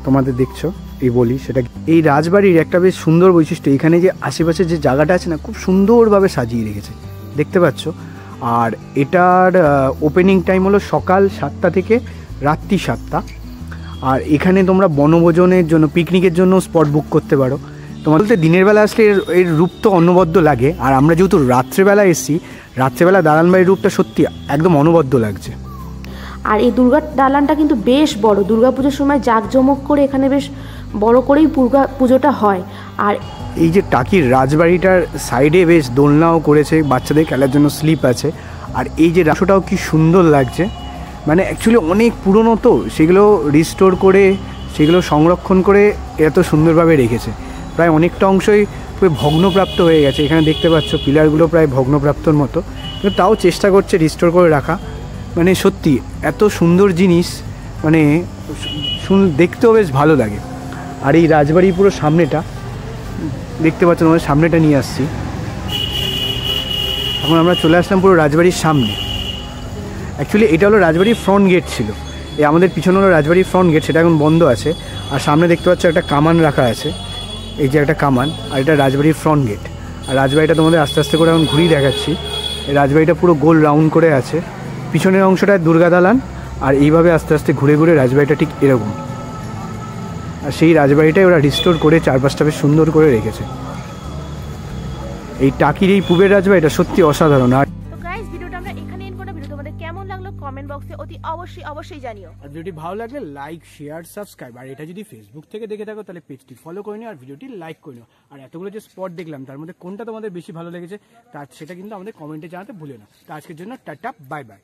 তোমাদের দেখছো এই বলি। সেটা এই রাজবাড়ির একটা বেশ সুন্দর বৈশিষ্ট্য, এখানে যে আশেপাশে যে জায়গাটা আছে না, খুব সুন্দরভাবে সাজিয়ে রেখেছে, দেখতে পাচ্ছ। আর এটার ওপেনিং টাইম হলো সকাল 7টা থেকে রাত্রি 7টা। আর এখানে তোমরা বনভোজনের জন্য, পিকনিকের জন্য স্পট বুক করতে পারো। তোমার বলতে দিনের বেলা আসলে এর রূপ তো অনবদ্য লাগে। আর আমরা যেহেতু রাত্রেবেলা এসেছি, রাত্রেবেলা দালান বাড়ির রূপটা সত্যি একদম অনবদ্য লাগছে। আর এই দুর্গার দালানটা কিন্তু বেশ বড়, দুর্গাপুজোর সময় জাঁকজমক করে এখানে বেশ বড় করেই পুজোটা হয়। আর এই যে টাকির রাজবাড়িটার সাইডে বেশ দোলনাও করেছে, বাচ্চাদের খেলার জন্য স্লিপ আছে। আর এই যে রাস্তাটাও কি সুন্দর লাগছে, মানে অ্যাকচুয়ালি অনেক পুরনো তো, সেগুলো রিস্টোর করে, সেগুলো সংরক্ষণ করে এত সুন্দরভাবে রেখেছে। প্রায় অনেকটা অংশই ভগ্নপ্রাপ্ত হয়ে গেছে। এখানে দেখতে পাচ্ছ পিলারগুলো প্রায় ভগ্নপ্রাপ্তর মতো, কিন্তু তাও চেষ্টা করছে রিস্টোর করে রাখা। মানে সত্যি এত সুন্দর জিনিস, মানে দেখতেও বেশ ভালো লাগে। আর এই রাজবাড়ির পুরো সামনেটা দেখতে পাচ্ছ, আমাদের সামনেটা নিয়ে আসছি। এখন আমরা চলে আসলাম পুরো রাজবাড়ির সামনে। অ্যাকচুয়ালি এটা হলো রাজবাড়ির ফ্রন্ট গেট ছিল। এই আমাদের পিছনে হলো রাজবাড়ির ফ্রন্ট গেট, সেটা এখন বন্ধ আছে। আর সামনে দেখতে পাচ্ছ একটা কামান রাখা আছে, এই যে একটা কামান, আর এটা রাজবাড়ির ফ্রন্ট গেট। আর রাজবাড়িটা তোমাদের আস্তে আস্তে করে এখন ঘুরিয়ে দেখাচ্ছি। এই রাজবাড়িটা পুরো গোল রাউন্ড করে আছে, পিছনের অংশটায় দুর্গা দালান, আর এইভাবে আস্তে আস্তে ঘুরে ঘুরে রাজবাড়িটা ঠিক এরকম। আর সেই রাজবাড়িটাই ওরা রিস্টোর করে চারপাশটা বেশ সুন্দর করে রেখেছে। এই টাকির এই পূবের রাজবাড়িটা সত্যি অসাধারণ। আর তো গাইস, ভিডিওটা আমরা এখানে এন্ড করলাম। ভিডিও তোমাদের কেমন লাগলো কমেন্ট বক্সে অতি অবশ্যই জানিও। আর ভিডিওটি ভালো লাগলে লাইক, শেয়ার, সাবস্ক্রাইব। আর এটা যদি ফেসবুক থেকে দেখে থাকো তাহলে পেজটি ফলো করে নিও আর ভিডিওটি লাইক করে নিও। আর এতগুলো যে স্পট দেখলাম তার মধ্যে কোনটা তোমাদের বেশি ভালো লেগেছে সেটা কিন্তু আমাদের কমেন্টে জানাতে ভুলে না। তো আজকের জন্য টাটা, বাই বাই।